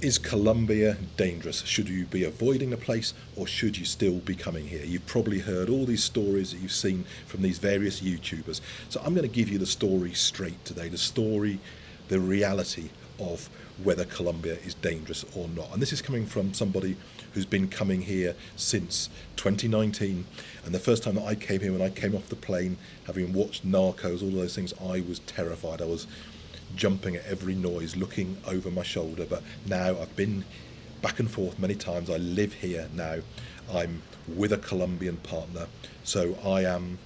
Is Colombia dangerous? Should you be avoiding the place or should you still be coming here? You've probably heard all these stories that you've seen from these various YouTubers. So I'm going to give you the story straight today, the reality of whether Colombia is dangerous or not. And this is coming from somebody who's been coming here since 2019. And the first time that I came here, when I came off the plane, having watched Narcos, all those things, I was terrified. I was jumping at every noise, looking over my shoulder. But now I've been back and forth many times. I live here now. I'm with a Colombian partner, so I am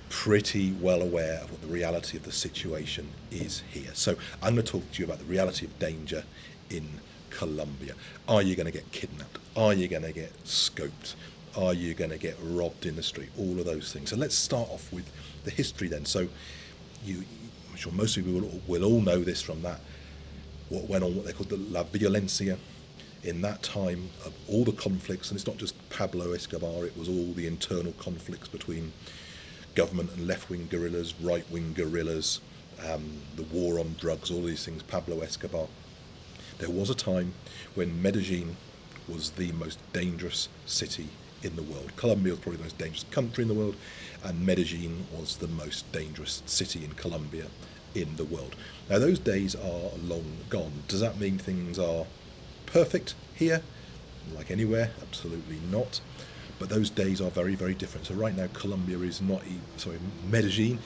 pretty well aware of what the reality of the situation is here. So I'm going to talk to you about the reality of danger in Colombia. Are you going to get kidnapped? Are you going to get scoped? Are you going to get robbed in the street? All of those things. So let's start off with the history then. So I'm sure most people will all know this from that, what went on, what they called the La Violencia, in that time of all the conflicts. And it's not just Pablo Escobar, it was all the internal conflicts between government and left-wing guerrillas, right-wing guerrillas, the war on drugs, all these things, Pablo Escobar. There was a time when Medellin was the most dangerous city in the world. Colombia was probably the most dangerous country in the world, and Medellin was the most dangerous city in Colombia in the world. Now those days are long gone. Does that mean things are perfect here, like anywhere? Absolutely not. But those days are very, very different. So right now Colombia is not, Medellin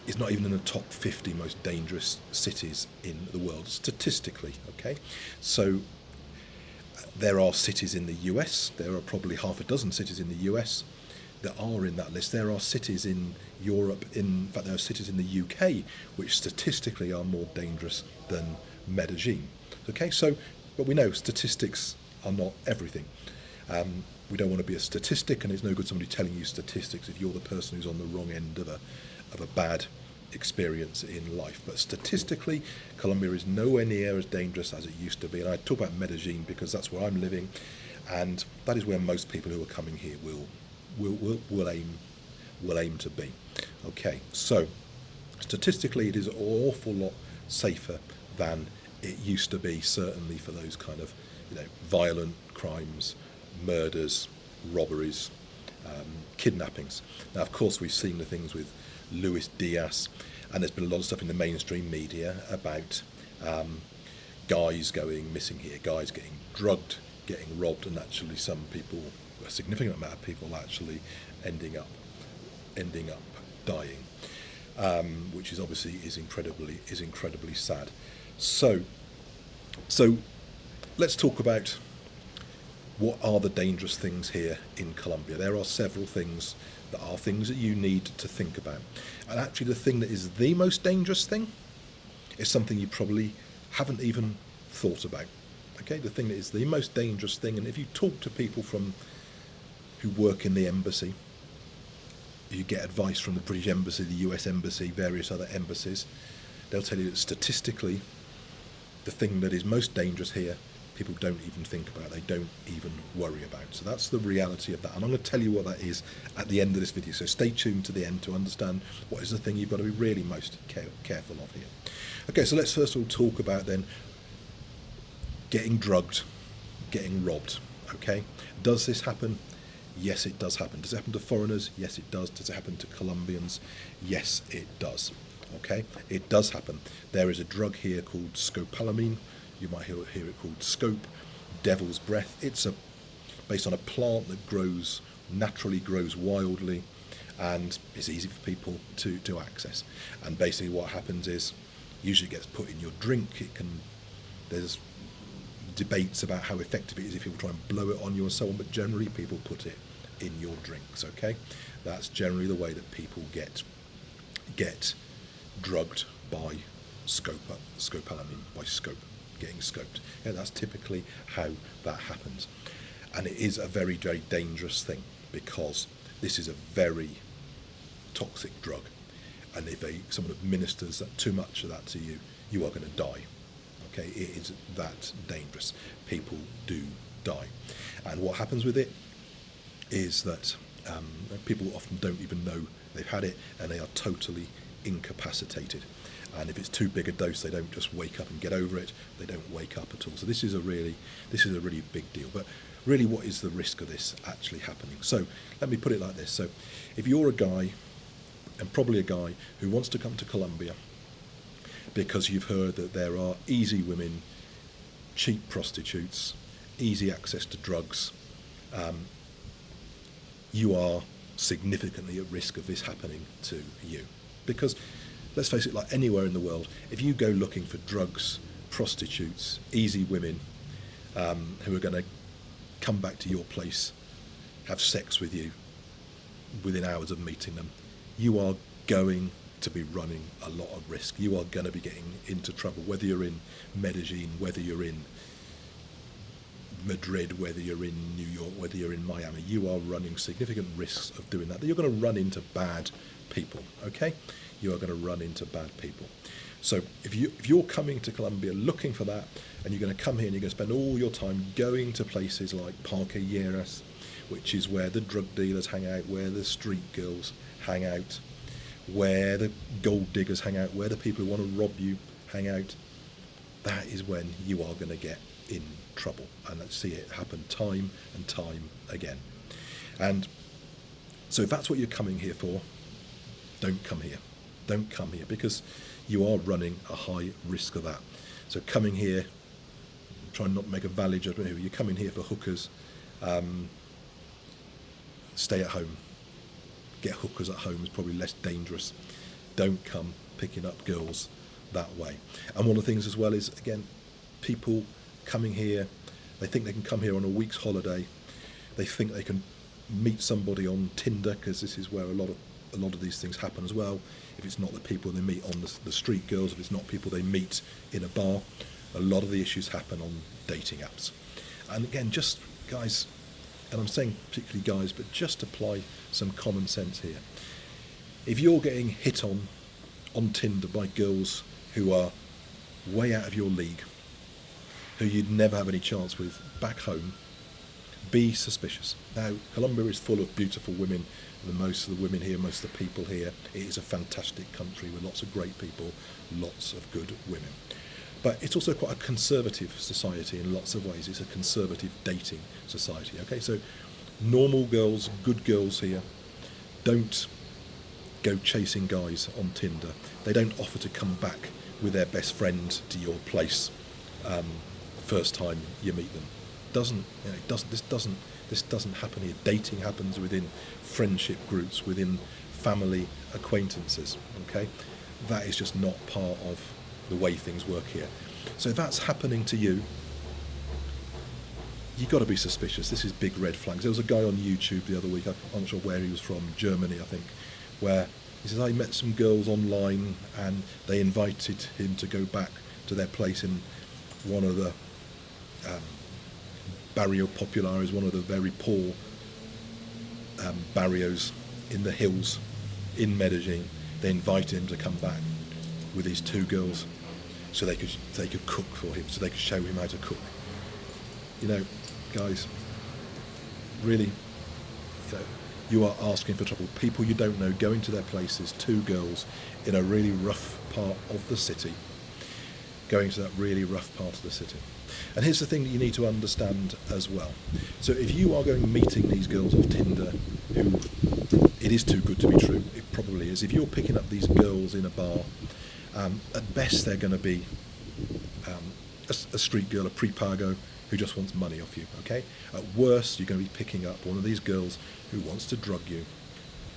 is not even in the top 50 most dangerous cities in the world, statistically, okay? So there are cities in the US, there are probably half a dozen cities in the US that are in that list. There are cities in Europe, in fact there are cities in the UK which statistically are more dangerous than Medellin. Okay, so, but we know statistics are not everything. We don't want to be a statistic, and it's no good somebody telling you statistics if you're the person who's on the wrong end of a bad experience in life. But statistically, Colombia is nowhere near as dangerous as it used to be. And I talk about Medellin because that's where I'm living, and that is where most people who are coming here will aim to be. Okay, so statistically, it is an awful lot safer than it used to be. Certainly for those kind of violent crimes, murders, robberies, kidnappings. Now, of course, we've seen the things with Luis Diaz, and there's been a lot of stuff in the mainstream media about guys going missing here, guys getting drugged, getting robbed, and actually some people, a significant amount of people, actually ending up dying, which is obviously is incredibly sad. So let's talk about what are the dangerous things here in Colombia. There are several things that are things that you need to think about. And actually the thing that is the most dangerous thing is something you probably haven't even thought about. Okay, the thing that is the most dangerous thing, and if you talk to people who work in the embassy, you get advice from the British Embassy, the US Embassy, various other embassies, they'll tell you that statistically the thing that is most dangerous here people don't even think about, they don't even worry about. So that's the reality of that, and I'm going to tell you what that is at the end of this video, so stay tuned to the end to understand what is the thing you've got to be really most careful of here. Okay, so let's first of all talk about then getting drugged, getting robbed. Okay, does this happen? Yes, it does happen. Does it happen to foreigners? Yes, it does. Does it happen to Colombians? Yes, it does. Okay, it does happen. There is a drug here called scopolamine. You might hear it called scope, devil's breath. It's based on a plant that naturally grows wildly, and it's easy for people to access. And basically what happens is, usually it gets put in your drink. There's debates about how effective it is if people try and blow it on you and so on, but generally people put it in your drinks. Okay, that's generally the way that people get drugged by scopolamine, by scope, getting scoped. Yeah, that's typically how that happens, and it is a very, very dangerous thing because this is a very toxic drug, and if someone administers too much of that to you, you are going to die. Okay, it is that dangerous. People do die, and what happens with it is that people often don't even know they've had it, and they are totally incapacitated. And if it's too big a dose, they don't just wake up and get over it. They don't wake up at all. So this is a really big deal. But really, what is the risk of this actually happening? So let me put it like this. So if you're a guy, and probably a guy who wants to come to Colombia because you've heard that there are easy women, cheap prostitutes, easy access to drugs, you are significantly at risk of this happening to you. Because let's face it, like anywhere in the world, if you go looking for drugs, prostitutes, easy women who are going to come back to your place, have sex with you within hours of meeting them, you are going to be running a lot of risk. You are going to be getting into trouble, whether you're in Medellin, whether you're in Madrid, whether you're in New York, whether you're in Miami. You are running significant risks of doing that. You're going to run into bad people, okay? You are going to run into bad people. So if you're coming to Colombia looking for that, and you're going to come here and you're going to spend all your time going to places like Parque Lleras, which is where the drug dealers hang out, where the street girls hang out, where the gold diggers hang out, where the people who want to rob you hang out, that is when you are going to get in trouble. And let's see it happen time and time again. And so if that's what you're coming here for, don't come here. Don't come here, because you are running a high risk of that. So coming here, try not to make a valid judgment here. You're coming here for hookers, stay at home. Get hookers at home is probably less dangerous. Don't come picking up girls that way. And one of the things as well is, again, people coming here, they think they can come here on a week's holiday. They think they can meet somebody on Tinder, because this is where a lot of these things happen as well. If it's not the people they meet on the street girls, if it's not people they meet in a bar, a lot of the issues happen on dating apps. And again, just guys, and I'm saying particularly guys, but just apply some common sense here. If you're getting hit on Tinder by girls who are way out of your league, who you'd never have any chance with back home, be suspicious. Now, Colombia is full of beautiful women. Most of the women here, most of the people here, it is a fantastic country with lots of great people, lots of good women. But it's also quite a conservative society in lots of ways. It's a conservative dating society, okay? So normal girls, good girls here, don't go chasing guys on Tinder. They don't offer to come back with their best friend to your place first time you meet them. This doesn't happen here. Dating happens within friendship groups, within family acquaintances, okay? That is just not part of the way things work here. So if that's happening to you, you've got to be suspicious. This is big red flags. There was a guy on YouTube the other week, I'm not sure where he was from, Germany I think, where he says, I met some girls online and they invited him to go back to their place in one of the Barrio Popular, is one of the very poor barrios in the hills in Medellin. They invited him to come back with these two girls so they could cook for him, so they could show him how to cook. You know, guys, really, you are asking for trouble. People you don't know going to their places, two girls in a really rough part of the city, going to that really rough part of the city. And here's the thing that you need to understand as well. So if you are going meeting these girls off Tinder, who it is too good to be true, it probably is. If you're picking up these girls in a bar, at best they're going to be a street girl, a prepago, who just wants money off you, okay? At worst, you're going to be picking up one of these girls who wants to drug you.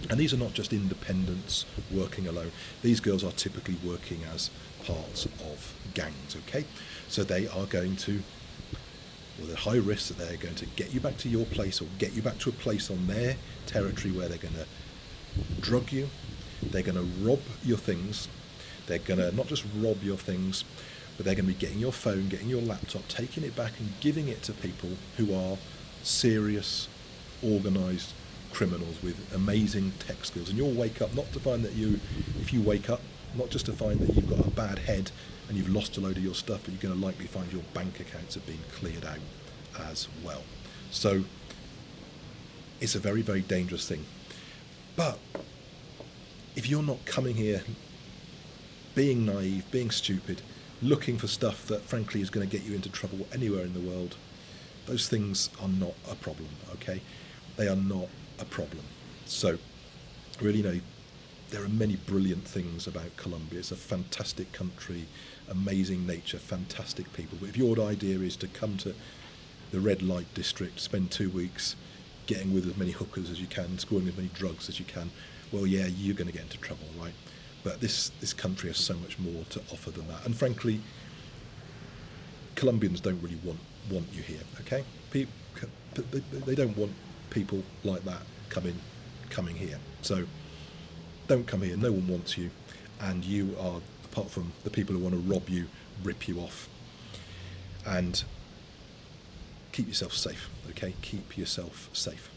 And these are not just independents working alone. These girls are typically working as parts of gangs, okay? So they are going to, well, they're high risk that they're going to get you back to your place or get you back to a place on their territory where they're going to drug you, they're going to rob your things, they're going to not just rob your things, but they're going to be getting your phone, getting your laptop, taking it back and giving it to people who are serious, organised criminals with amazing tech skills. And you'll wake up not to find that if you wake up, not just to find that you've got a bad head and you've lost a load of your stuff, but you're going to likely find your bank accounts have been cleared out as well. So it's a very, very dangerous thing. But if you're not coming here being naive, being stupid, looking for stuff that frankly is going to get you into trouble anywhere in the world. Those things are not a problem, okay? They are not a problem. So, really, there are many brilliant things about Colombia. It's a fantastic country, amazing nature, fantastic people. But if your idea is to come to the red light district, spend 2 weeks getting with as many hookers as you can, scoring as many drugs as you can, well, yeah, you're going to get into trouble, right? But this country has so much more to offer than that. And frankly, Colombians don't really want you here, okay? They don't want people like that coming here. So don't come here. No one wants you, and you are, apart from the people who want to rob you, rip you off. And keep yourself safe, okay? Keep yourself safe.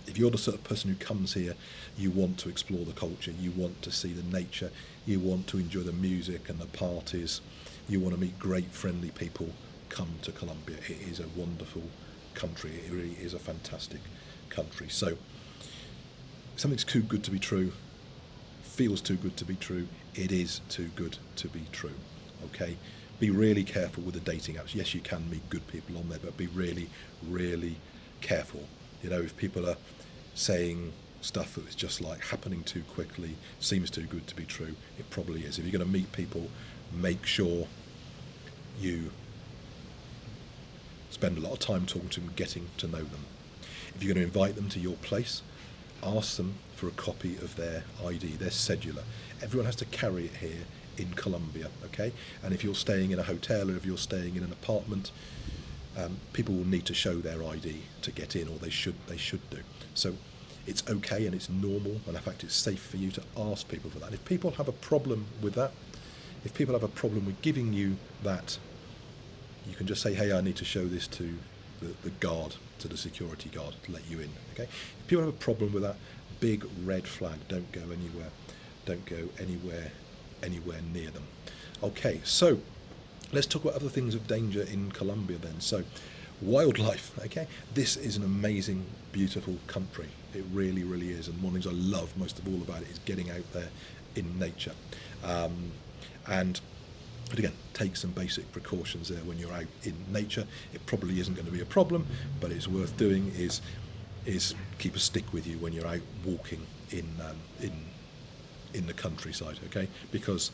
If you're the sort of person who comes here, you want to explore the culture, you want to see the nature, you want to enjoy the music and the parties, you want to meet great friendly people, come to Colombia. It is a wonderful country. It really is a fantastic country. So something's too good to be true, feels too good to be true, it is too good to be true, okay? Be really careful with the dating apps. Yes, you can meet good people on there, but be really, really careful. If people are saying stuff that is just like happening too quickly, seems too good to be true, it probably is. If you're going to meet people, make sure you spend a lot of time talking to them, getting to know them. If you're going to invite them to your place, ask them for a copy of their ID, their cedula. Everyone has to carry it here in Colombia, okay? And if you're staying in a hotel or if you're staying in an apartment, people will need to show their ID to get in, or they should do. So it's okay and it's normal, and in fact it's safe for you to ask people for that. If people have a problem with that, if people have a problem with giving you that, you can just say, hey, I need to show this to the guard, to the security guard to let you in, okay? If people have a problem with that, big red flag, don't go anywhere near them. Okay, so let's talk about other things of danger in Colombia then. So wildlife, okay? This is an amazing, beautiful country. It really, really is. And one of the things I love most of all about it is getting out there in nature. But again, take some basic precautions there when you're out in nature. It probably isn't going to be a problem, but it's worth doing is keep a stick with you when you're out walking in the countryside, okay? Because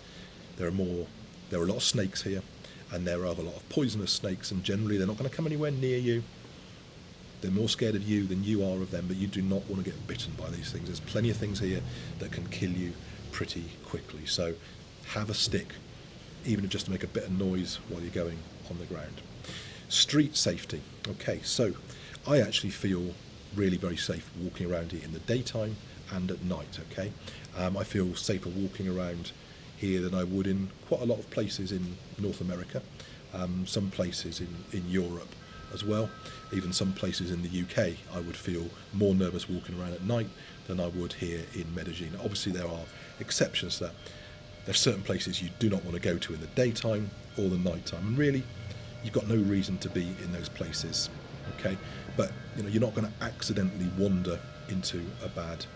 there are a lot of snakes here, and there are a lot of poisonous snakes, and generally they're not going to come anywhere near you. They're more scared of you than you are of them, but you do not want to get bitten by these things. There's plenty of things here that can kill you pretty quickly. So have a stick, even just to make a bit of noise while you're going on the ground. Street safety. Okay, so I actually feel really very safe walking around here in the daytime and at night, okay? I feel safer walking around here than I would in quite a lot of places in North America, some places in Europe as well, even some places in the UK. I would feel more nervous walking around at night than I would here in Medellin. Obviously there are exceptions to that. There are certain places you do not want to go to in the daytime or the nighttime, and really you've got no reason to be in those places, okay? But you're not going to accidentally wander into a bad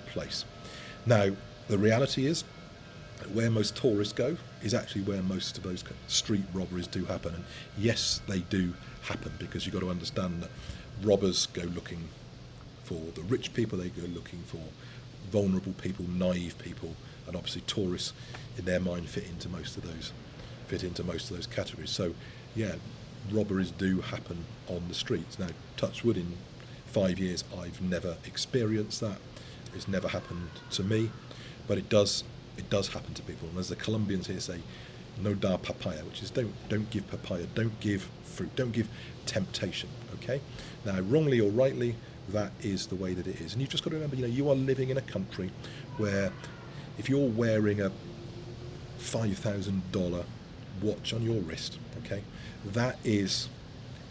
place. Now the reality is that where most tourists go is actually where most of those street robberies do happen. And yes, they do happen, because you've got to understand that robbers go looking for the rich people, they go looking for vulnerable people, naive people, and obviously tourists in their mind fit into most of those categories. So yeah, robberies do happen on the streets. Now touch wood, in 5 years I've never experienced that. It's never happened to me, but it does happen to people. And as the Colombians here say, no da papaya, which is don't give papaya, don't give fruit, don't give temptation, okay? Now, wrongly or rightly, that is the way that it is. And you've just got to remember, you are living in a country where if you're wearing a $5,000 watch on your wrist, okay, that is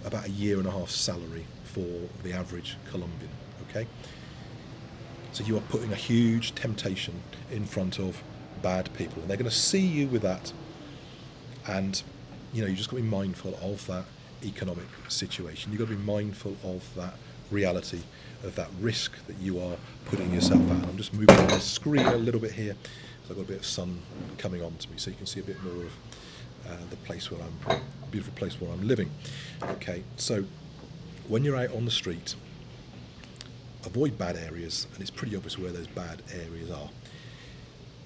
about a year and a half salary for the average Colombian, okay? So you are putting a huge temptation in front of bad people, and they're going to see you with that, and you just got to be mindful of that economic situation. You've got to be mindful of that reality, of that risk that you are putting yourself at. I'm just moving my screen a little bit here So I've got a bit of sun coming on to me, so you can see a bit more of the place where beautiful place where I'm living. Okay, so when you're out on the street, avoid bad areas, and it's pretty obvious where those bad areas are.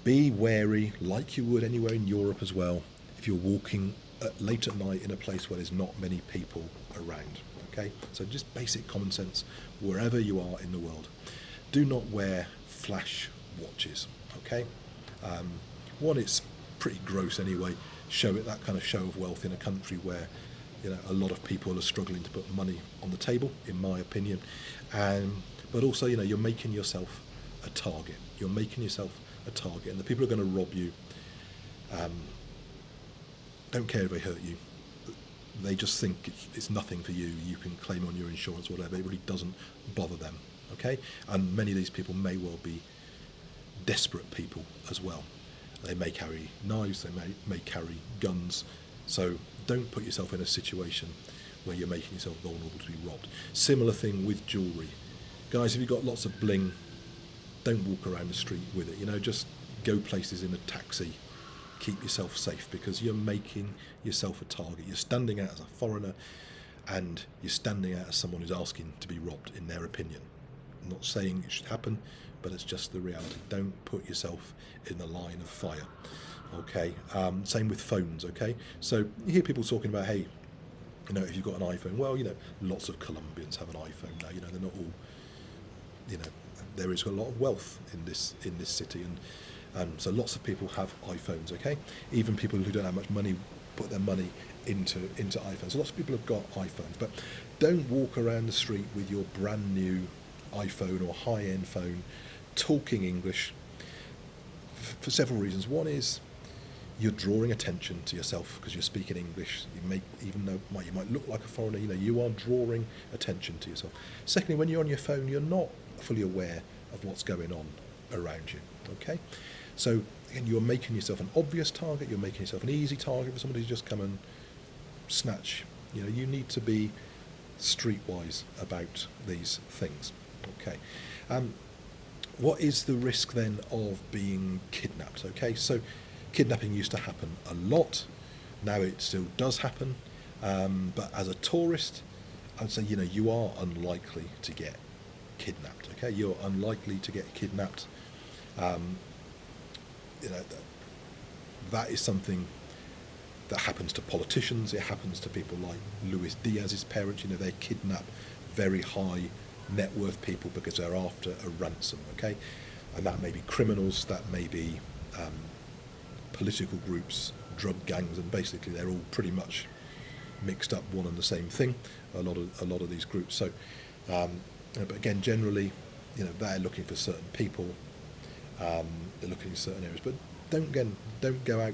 Be wary, like you would anywhere in Europe as well, if you're walking late at night in a place where there's not many people around. Okay, so just basic common sense wherever you are in the world. Do not wear flash watches. Okay, one, it's pretty gross anyway. Show it that kind of show of wealth in a country where, you know, a lot of people are struggling to put money on the table, in my opinion. But also, you know, you're making yourself a target. You're making yourself a target, and the people who are going to rob you don't care if they hurt you. They just think it's nothing for you. You can claim on your insurance or whatever. It really doesn't bother them. Okay, and many of these people may well be desperate people as well. They may carry knives. They may carry guns. So don't put yourself in a situation where you're making yourself vulnerable to be robbed. Similar thing with jewellery. Guys, if you've got lots of bling, don't walk around the street with it. You know, just go places in a taxi. Keep yourself safe, because you're making yourself a target. You're standing out as a foreigner, and you're standing out as someone who's asking to be robbed, in their opinion. I'm not saying it should happen, but it's just the reality. Don't put yourself in the line of fire. Okay. Same with phones. Okay. So you hear people talking about, hey, you know, if you've got an iPhone, well, you know, lots of Colombians have an iPhone now. You know, they're not all. You know, there is a lot of wealth in this city, and so lots of people have iPhones. Okay, even people who don't have much money put their money into iPhones. So lots of people have got iPhones, but don't walk around the street with your brand new iPhone or high-end phone talking English for several reasons. One is you're drawing attention to yourself because you're speaking English. Even though you might look like a foreigner, you know, you are drawing attention to yourself. Secondly, when you're on your phone, you're not fully aware of what's going on around you. Okay, so again, you're making yourself an obvious target. You're making yourself an easy target for somebody to just come and snatch. You know, you need to be streetwise about these things. Okay. What is the risk then of being kidnapped? Okay, so kidnapping used to happen a lot. Now it still does happen, but as a tourist, I'd say, you know, you are unlikely to get kidnapped. Okay, you're unlikely to get kidnapped. You know, that is something that happens to politicians. It happens to people like Luis Diaz's parents. You know, they kidnap very high net worth people because they're after a ransom. Okay, and that may be criminals, that may be political groups, drug gangs, and basically they're all pretty much mixed up one and the same thing. A lot of these groups. So, but again, generally, you know, they're looking for certain people. They're looking in certain areas, but don't go out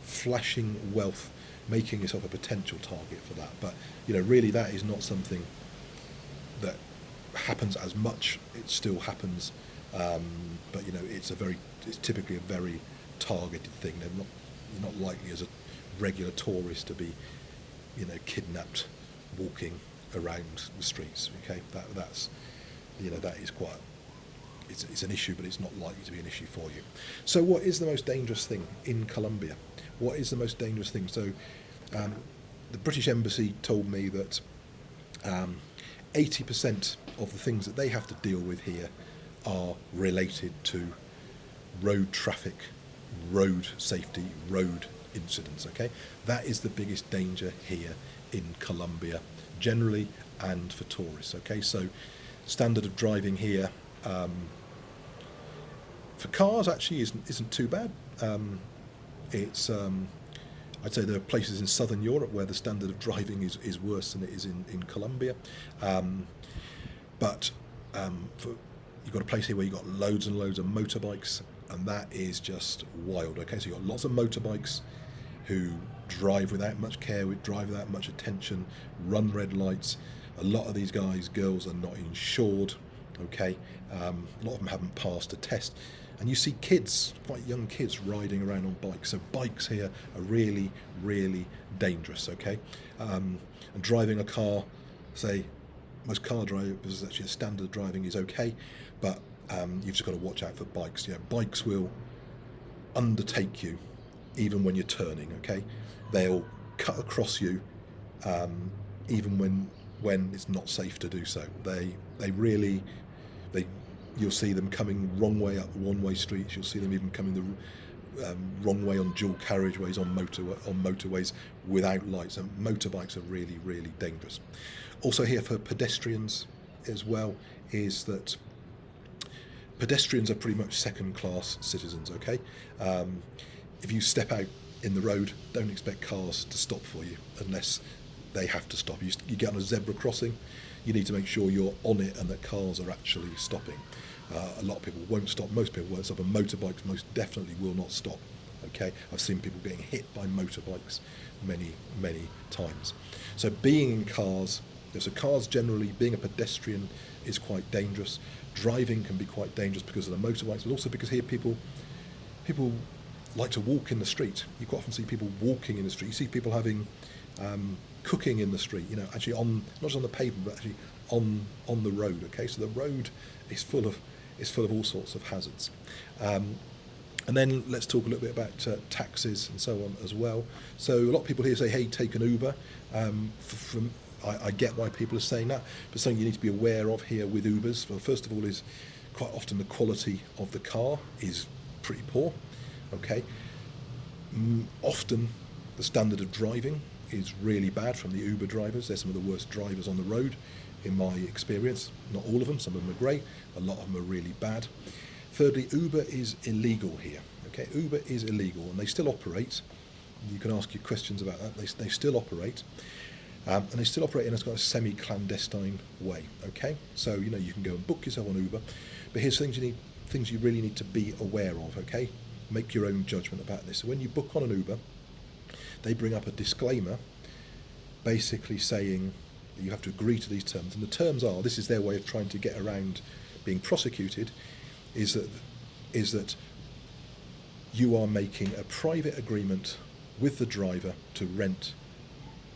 flashing wealth, making yourself a potential target for that. But you know, really, that is not something that happens as much. It still happens, but you know, it's typically a very targeted thing. You're not likely as a regular tourist to be, you know, kidnapped walking around the streets. Okay, that's you know, that is quite. It's an issue, but it's not likely to be an issue for you. So what is the most dangerous thing in Colombia? What is the most dangerous thing? So the British Embassy told me that 80% of the things that they have to deal with here are related to road traffic, road safety, road incidents. Okay, that is the biggest danger here in Colombia, generally, and for tourists. Okay, so standard of driving here for cars actually isn't too bad. It's I'd say there are places in southern Europe where the standard of driving is worse than it is in Colombia, but you've got a place here where you've got loads and loads of motorbikes, and that is just wild. Okay, so you've got lots of motorbikes who drive without much care, drive without much attention, run red lights. A lot of these girls are not insured. Okay, a lot of them haven't passed a test, and you see kids, quite young kids, riding around on bikes. So bikes here are really, really dangerous. Okay, and driving a car, say, most car drivers, actually a standard driving is okay, but you've just got to watch out for bikes. You know, bikes will undertake you, even when you're turning. Okay, they'll cut across you, even when it's not safe to do so. They really, you'll see them coming wrong way up one-way streets. You'll see them even coming the wrong way on dual carriageways, on motorways without lights. And motorbikes are really, really dangerous. Also here for pedestrians as well is that pedestrians are pretty much second-class citizens. Okay, if you step out in the road, don't expect cars to stop for you unless they have to stop. You get on a zebra crossing, you need to make sure you're on it and that cars are actually stopping. A lot of people won't stop, most people won't stop, and motorbikes most definitely will not stop. Okay, I've seen people getting hit by motorbikes many, many times. So being in cars, so cars generally, being a pedestrian is quite dangerous. Driving can be quite dangerous because of the motorbikes, but also because here people like to walk in the street. You quite often see people walking in the street. You see people having cooking in the street, actually on, not just on the pavement, but actually on the road. Okay, so the road is full of all sorts of hazards. And then let's talk a little bit about taxis and so on as well. So a lot of people here say, hey, take an Uber. I get why people are saying that, but something you need to be aware of here with Ubers, well, first of all, is quite often the quality of the car is pretty poor. Okay, often the standard of driving is really bad from the Uber drivers. They're some of the worst drivers on the road in my experience. Not all of them, some of them are great, a lot of them are really bad. Thirdly, Uber is illegal here. Okay, Uber is illegal and they still operate. You can ask your questions about that. They still operate. And they still operate in a kind of semi-clandestine way. Okay, so you can go and book yourself on Uber, but here's things you really need to be aware of. Okay, make your own judgment about this. So when you book on an Uber, they bring up a disclaimer, basically saying that you have to agree to these terms. And the terms are, this is their way of trying to get around being prosecuted, is that you are making a private agreement with the driver to rent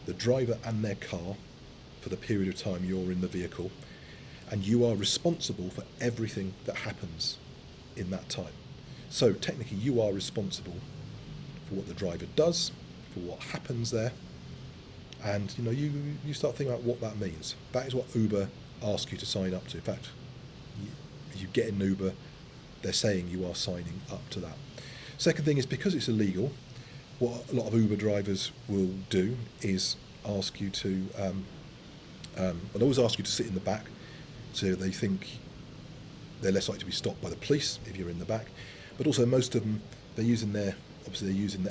the driver and their car for the period of time you're in the vehicle, and you are responsible for everything that happens in that time. So technically you are responsible for what the driver does, for what happens there, and you start thinking about what that means. That is what Uber asks you to sign up to. In fact, if you get in Uber, they're saying you are signing up to that. Second thing is, because it's illegal, what a lot of Uber drivers will do is ask you to, they'll always ask you to sit in the back, so they think they're less likely to be stopped by the police if you're in the back. But also most of them, they're using the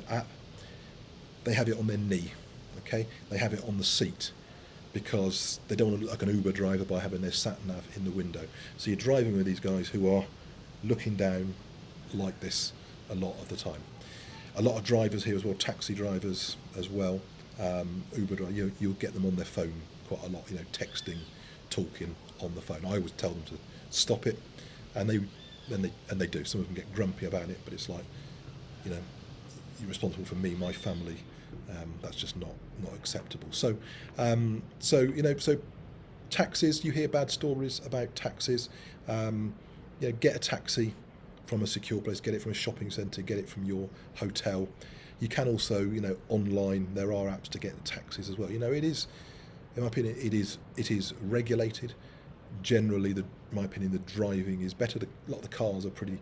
app, they have it on their knee, okay? They have it on the seat because they don't want to look like an Uber driver by having their sat-nav in the window. So you're driving with these guys who are looking down like this a lot of the time. A lot of drivers here as well, taxi drivers as well, Uber drivers, you'll get them on their phone quite a lot, texting, talking on the phone. I always tell them to stop it, and they do. Some of them get grumpy about it, but it's like, you're responsible for me, my family. That's just not acceptable. So taxis, you hear bad stories about taxis. Get a taxi from a secure place, get it from a shopping centre, get it from your hotel. You can also, online, there are apps to get taxis as well. It is, in my opinion, it is regulated. Generally, in my opinion, the driving is better. A lot of the cars are pretty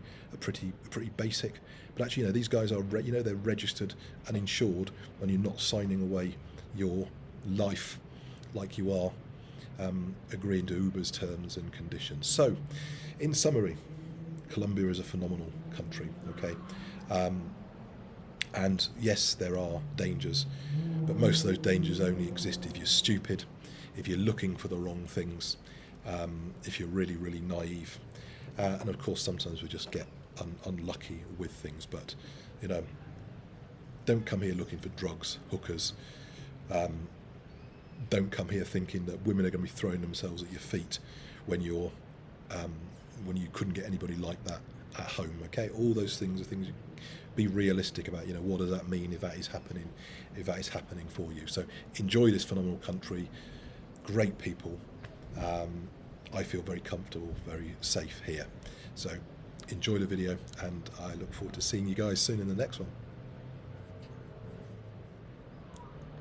basic, but actually, these guys are, they're registered and insured, and you're not signing away your life like you are agreeing to Uber's terms and conditions. So, in summary, Colombia is a phenomenal country. Okay, and yes, there are dangers, but most of those dangers only exist if you're stupid, if you're looking for the wrong things, if you're really, really naive, and of course sometimes we just get unlucky with things. But don't come here looking for drugs, hookers. Don't come here thinking that women are going to be throwing themselves at your feet when you couldn't get anybody like that at home. Okay, all those things are things. Be realistic about. What does that mean if that is happening? If that is happening for you. So enjoy this phenomenal country. Great people. I feel very comfortable, very safe here. So enjoy the video, and I look forward to seeing you guys soon in the next one.